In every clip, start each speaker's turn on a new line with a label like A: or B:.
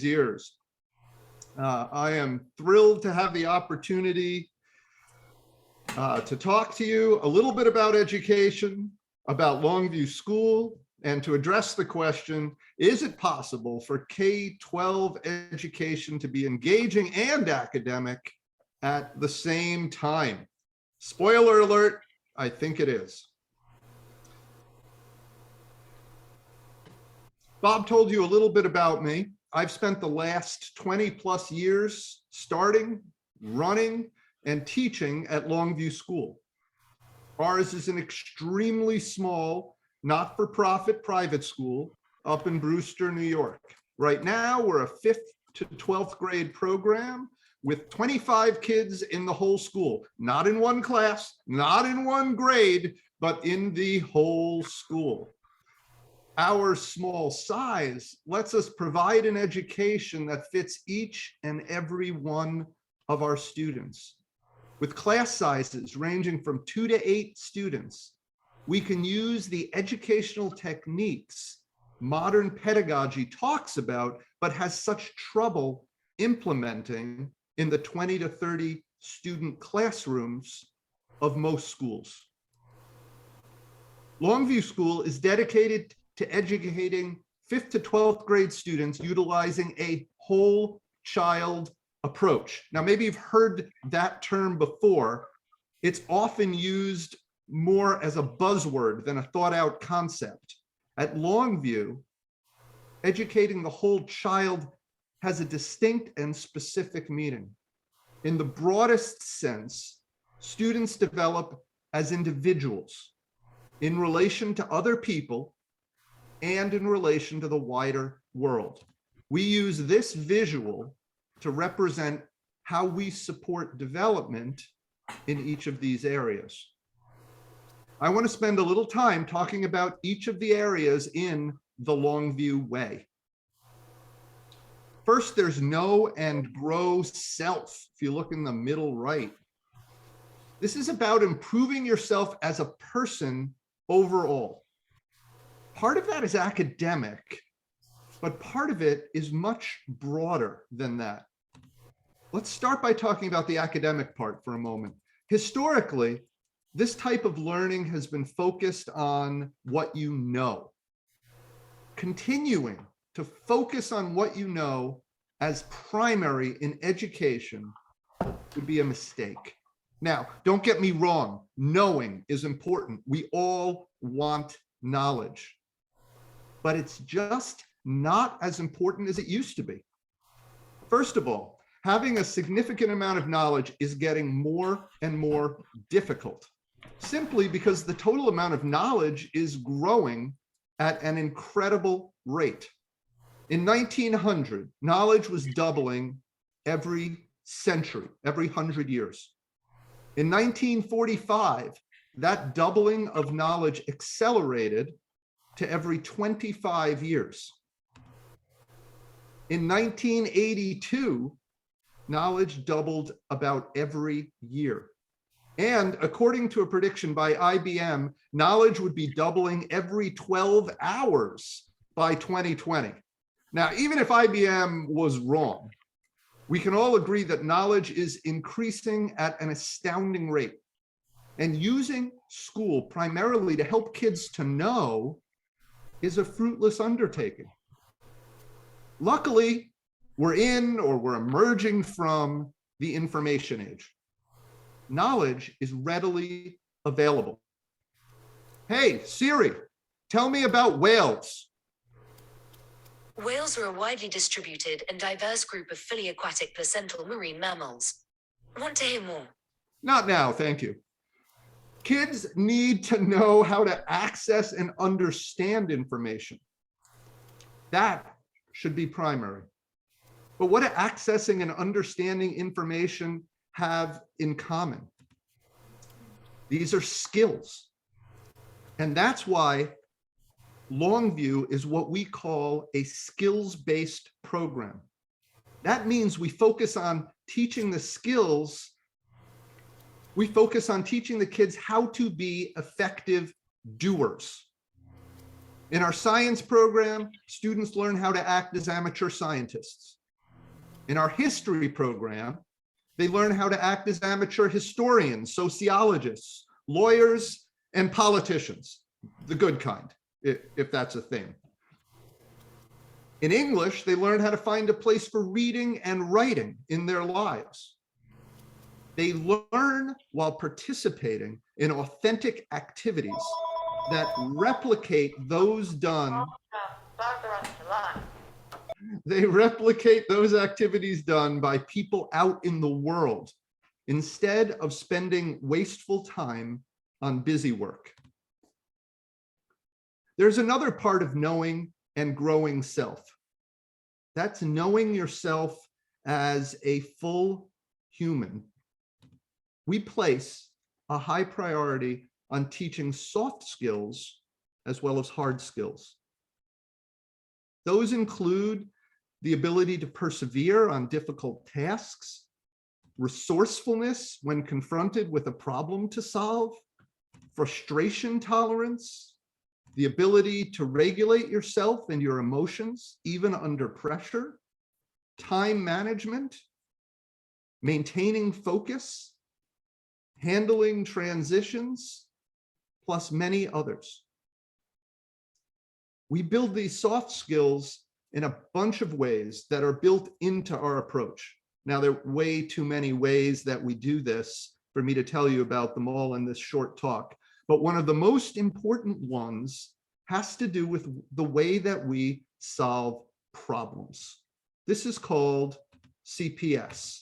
A: years. I am thrilled to have the opportunity to talk to you a little bit about education, about Longview School, and to address the question, is it possible for K-12 education to be engaging and academic at the same time? Spoiler alert, I think it is. Bob told you a little bit about me. I've spent the last 20 plus years starting, running, and teaching at Longview School. Ours is an extremely small, not-for-profit private school up in Brewster, New York. Right now, we're a 5th to 12th grade program with 25 kids in the whole school, not in one class, not in one grade, but in the whole school. Our small size lets us provide an education that fits each and every one of our students. With class sizes ranging from 2 to 8 students, we can use the educational techniques modern pedagogy talks about, but has such trouble implementing in the 20 to 30 student classrooms of most schools. Longview School is dedicated to educating 5th to 12th grade students utilizing a whole child approach. Now, maybe you've heard that term before. It's often used more as a buzzword than a thought out concept. At Longview, educating the whole child has a distinct and specific meaning. In the broadest sense, students develop as individuals in relation to other people and in relation to the wider world. We use this visual to represent how we support development in each of these areas. I want to spend a little time talking about each of the areas in the Longview way. First, there's know and grow self. If you look in the middle right, this is about improving yourself as a person overall. Part of that is academic, but part of it is much broader than that. Let's start by talking about the academic part for a moment. Historically, this type of learning has been focused on what you know. Continuing to focus on what you know as primary in education would be a mistake. Now, don't get me wrong, knowing is important. We all want knowledge, but it's just not as important as it used to be. First of all, having a significant amount of knowledge is getting more and more difficult, simply because the total amount of knowledge is growing at an incredible rate. In 1900, knowledge was doubling every century, every 100 years. In 1945, that doubling of knowledge accelerated to every 25 years. In 1982, knowledge doubled about every year. And according to a prediction by IBM, knowledge would be doubling every 12 hours by 2020. Now, even if IBM was wrong, we can all agree that knowledge is increasing at an astounding rate. And using school primarily to help kids to know is a fruitless undertaking. Luckily, we're emerging from the information age. Knowledge is readily available. Hey, Siri, tell me about whales.
B: Whales are a widely distributed and diverse group of fully aquatic placental marine mammals. Want to hear more?
A: Not now, thank you. Kids need to know how to access and understand information. That should be primary. But what do accessing and understanding information have in common? These are skills. And that's why Longview is what we call a skills-based program. That means we focus on teaching the skills. We focus on teaching the kids how to be effective doers. In our science program, students learn how to act as amateur scientists. In our history program, they learn how to act as amateur historians, sociologists, lawyers, and politicians, the good kind, if that's a thing. In English, they learn how to find a place for reading and writing in their lives. They learn while participating in authentic activities that replicate those done. They replicate those activities done by people out in the world instead of spending wasteful time on busy work. There's another part of knowing and growing self. That's knowing yourself as a full human. We place a high priority on teaching soft skills as well as hard skills. Those include the ability to persevere on difficult tasks, resourcefulness when confronted with a problem to solve, frustration tolerance, the ability to regulate yourself and your emotions, even under pressure, time management, maintaining focus, handling transitions, plus many others. We build these soft skills in a bunch of ways that are built into our approach. Now, there are way too many ways that we do this for me to tell you about them all in this short talk. But one of the most important ones has to do with the way that we solve problems. This is called CPS.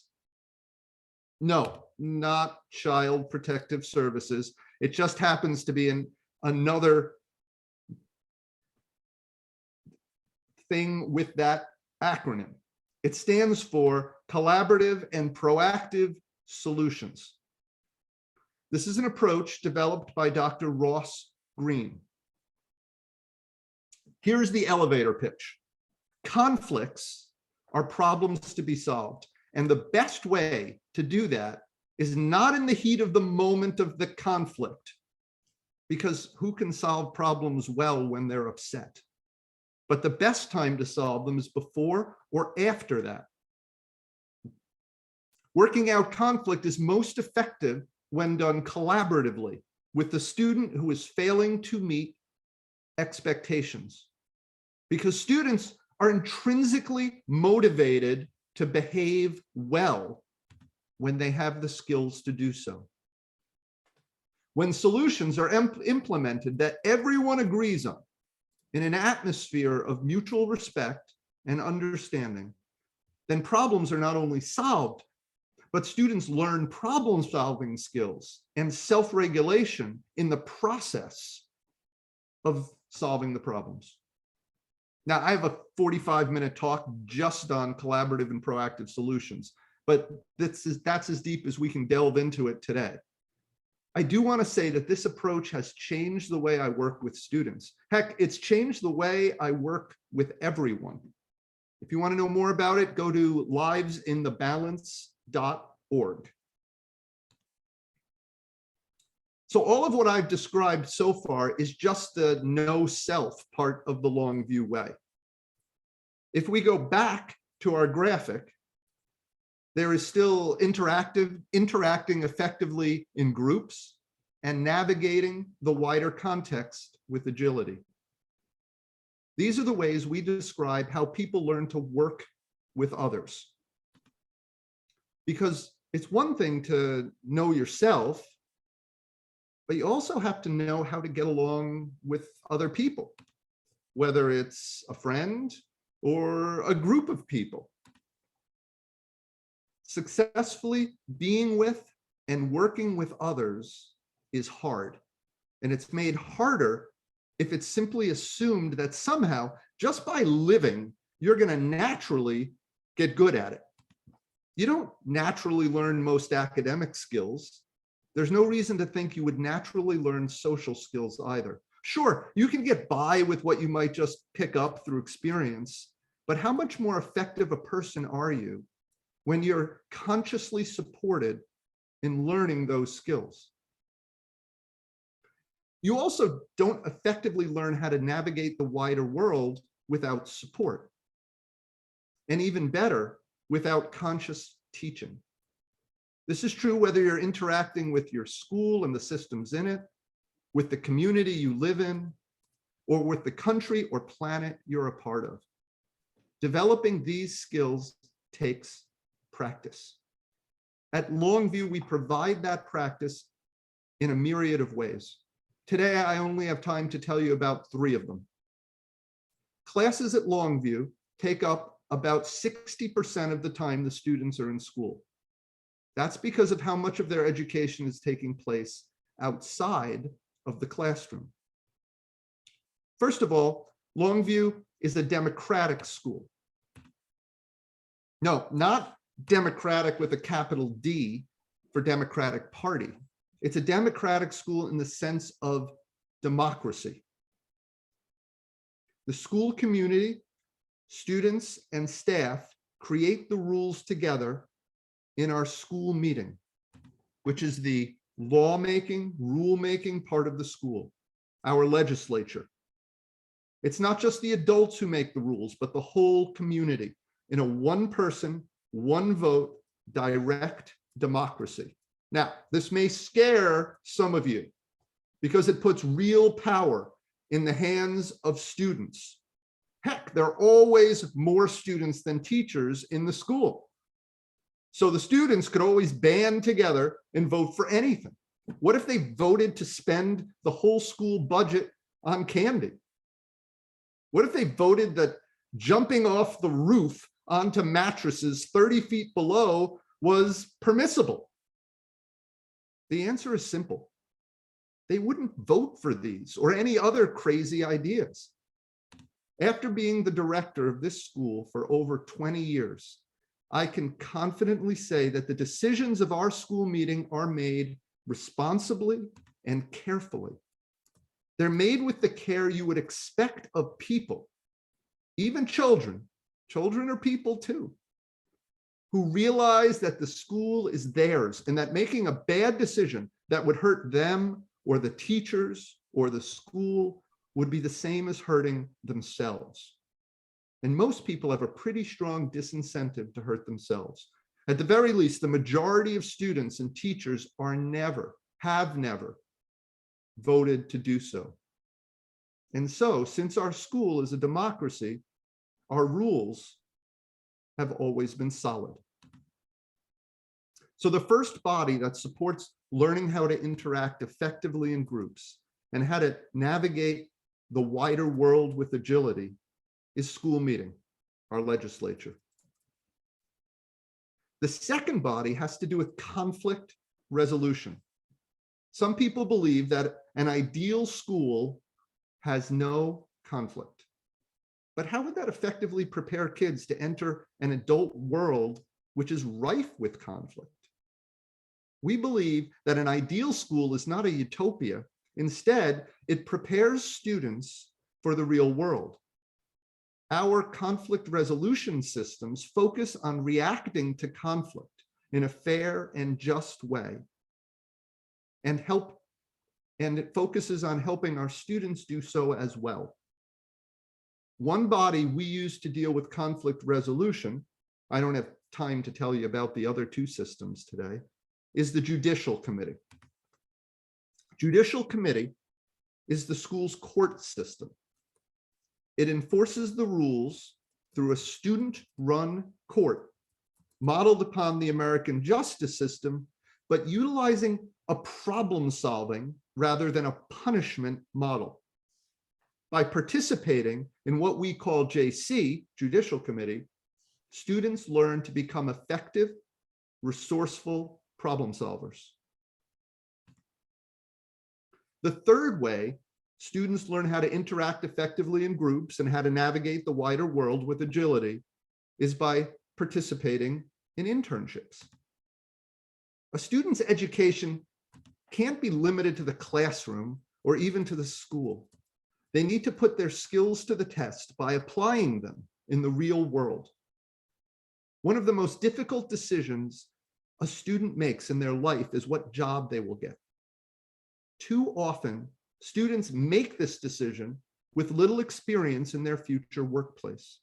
A: No, not Child Protective Services. It just happens to be another thing with that acronym. It stands for Collaborative and Proactive Solutions. This is an approach developed by Dr. Ross Green. Here's the elevator pitch. Conflicts are problems to be solved. And the best way to do that is not in the heat of the moment of the conflict, because who can solve problems well when they're upset? But the best time to solve them is before or after that. Working out conflict is most effective when done collaboratively with the student who is failing to meet expectations, because students are intrinsically motivated to behave well when they have the skills to do so. When solutions are implemented that everyone agrees on in an atmosphere of mutual respect and understanding, then problems are not only solved, but students learn problem-solving skills and self-regulation in the process of solving the problems. Now, I have a 45-minute talk just on collaborative and proactive solutions, but that's as deep as we can delve into it today. I do want to say that this approach has changed the way I work with students. Heck, it's changed the way I work with everyone. If you want to know more about it, go to livesinthebalance.org. So all of what I've described so far is just the know self part of the Longview way. If we go back to our graphic, there is still interacting effectively in groups and navigating the wider context with agility. These are the ways we describe how people learn to work with others. Because it's one thing to know yourself, but you also have to know how to get along with other people, whether it's a friend or a group of people. Successfully being with and working with others is hard, and it's made harder if it's simply assumed that somehow, just by living, you're going to naturally get good at it. You don't naturally learn most academic skills. There's no reason to think you would naturally learn social skills either. Sure, you can get by with what you might just pick up through experience, but how much more effective a person are you when you're consciously supported in learning those skills? You also don't effectively learn how to navigate the wider world without support. And even better, without conscious teaching. This is true whether you're interacting with your school and the systems in it, with the community you live in, or with the country or planet you're a part of. Developing these skills takes practice. At Longview, we provide that practice in a myriad of ways. Today, I only have time to tell you about 3 of them. Classes at Longview take up about 60% of the time the students are in school. That's because of how much of their education is taking place outside of the classroom. First of all, Longview is a democratic school. No, not democratic with a capital D for Democratic Party. It's a democratic school in the sense of democracy. The school community, students, and staff create the rules together in our school meeting, which is the lawmaking, rulemaking part of the school, our legislature. It's not just the adults who make the rules, but the whole community in a one person, one vote, direct democracy. Now, this may scare some of you because it puts real power in the hands of students. Heck, there are always more students than teachers in the school. So the students could always band together and vote for anything. What if they voted to spend the whole school budget on candy? What if they voted that jumping off the roof onto mattresses 30 feet below was permissible? The answer is simple. They wouldn't vote for these or any other crazy ideas. After being the director of this school for over 20 years, I can confidently say that the decisions of our school meeting are made responsibly and carefully. They're made with the care you would expect of people, even children. Children are people too, who realize that the school is theirs and that making a bad decision that would hurt them or the teachers or the school would be the same as hurting themselves. And most people have a pretty strong disincentive to hurt themselves. At the very least, the majority of students and teachers have never voted to do so. And so, since our school is a democracy, our rules have always been solid. So the first body that supports learning how to interact effectively in groups and how to navigate the wider world with agility is school meeting, our legislature. The second body has to do with conflict resolution. Some people believe that an ideal school has no conflict. But how would that effectively prepare kids to enter an adult world which is rife with conflict? We believe that an ideal school is not a utopia. Instead, it prepares students for the real world. Our conflict resolution systems focus on reacting to conflict in a fair and just way, and it focuses on helping our students do so as well. One body we use to deal with conflict resolution, I don't have time to tell you about the other 2 systems today, is the Judicial Committee. Judicial Committee is the school's court system. It enforces the rules through a student-run court modeled upon the American justice system, but utilizing a problem-solving rather than a punishment model. By participating in what we call JC, Judicial Committee, students learn to become effective, resourceful problem solvers. The third way students learn how to interact effectively in groups and how to navigate the wider world with agility is by participating in internships. A student's education can't be limited to the classroom or even to the school. They need to put their skills to the test by applying them in the real world. One of the most difficult decisions a student makes in their life is what job they will get. Too often, students make this decision with little experience in their future workplace.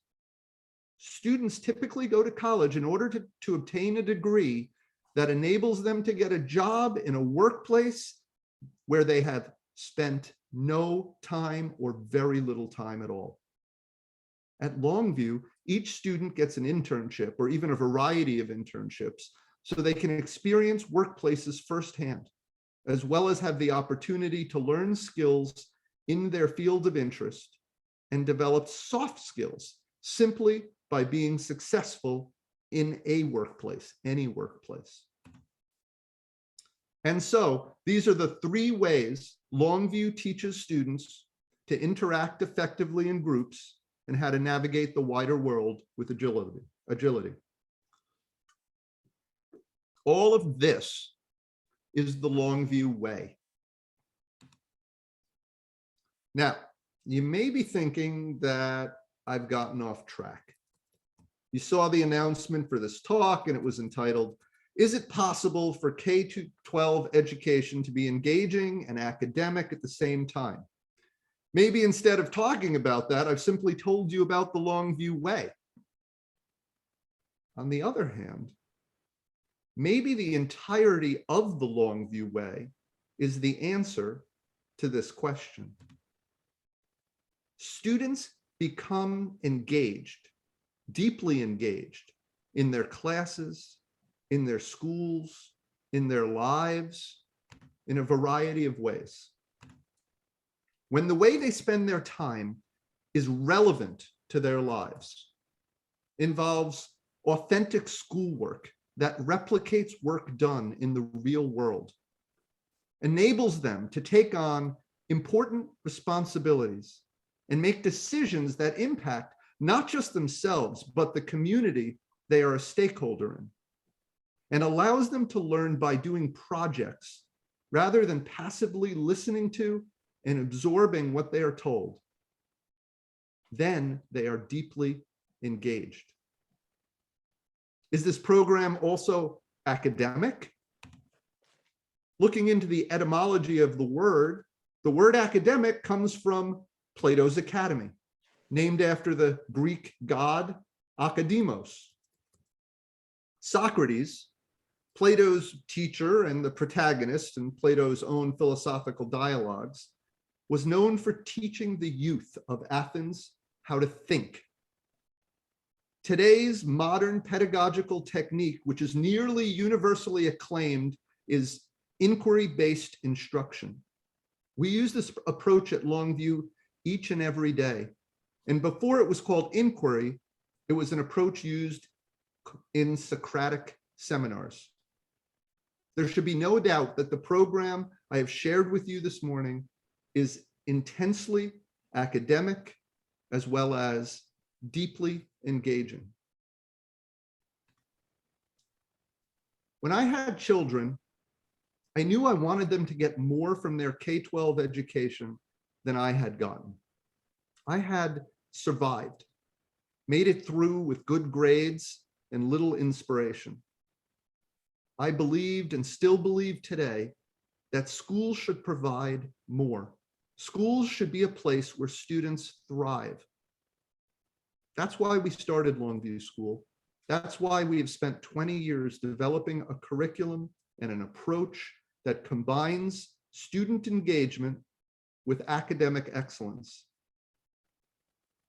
A: Students typically go to college in order to obtain a degree that enables them to get a job in a workplace where they have spent no time or very little time at all. At Longview, each student gets an internship or even a variety of internships so they can experience workplaces firsthand, as well as have the opportunity to learn skills in their field of interest and develop soft skills simply by being successful in a workplace, any workplace. And so these are the 3 ways Longview teaches students to interact effectively in groups and how to navigate the wider world with agility. All of this is the Longview way. Now, you may be thinking that I've gotten off track. You saw the announcement for this talk, and it was entitled, "Is it possible for K-12 education to be engaging and academic at the same time?" Maybe instead of talking about that, I've simply told you about the Longview way. On the other hand, maybe the entirety of the Longview way is the answer to this question. Students become engaged, deeply engaged in their classes, in their schools, in their lives, in a variety of ways. When the way they spend their time is relevant to their lives, involves authentic schoolwork that replicates work done in the real world, enables them to take on important responsibilities and make decisions that impact not just themselves, but the community they are a stakeholder in, and allows them to learn by doing projects rather than passively listening to and absorbing what they are told, then they are deeply engaged. Is this program also academic? Looking into the etymology of the word academic comes from Plato's Academy, named after the Greek god Akademos. Socrates, Plato's teacher and the protagonist in Plato's own philosophical dialogues, was known for teaching the youth of Athens how to think. Today's modern pedagogical technique, which is nearly universally acclaimed, is inquiry-based instruction. We use this approach at Longview each and every day. And before it was called inquiry, it was an approach used in Socratic seminars. There should be no doubt that the program I have shared with you this morning is intensely academic as well as deeply engaging. When I had children, I knew I wanted them to get more from their K-12 education than I had gotten. I had survived, made it through with good grades and little inspiration. I believed and still believe today that schools should provide more. Schools should be a place where students thrive. That's why we started Longview School. That's why we have spent 20 years developing a curriculum and an approach that combines student engagement with academic excellence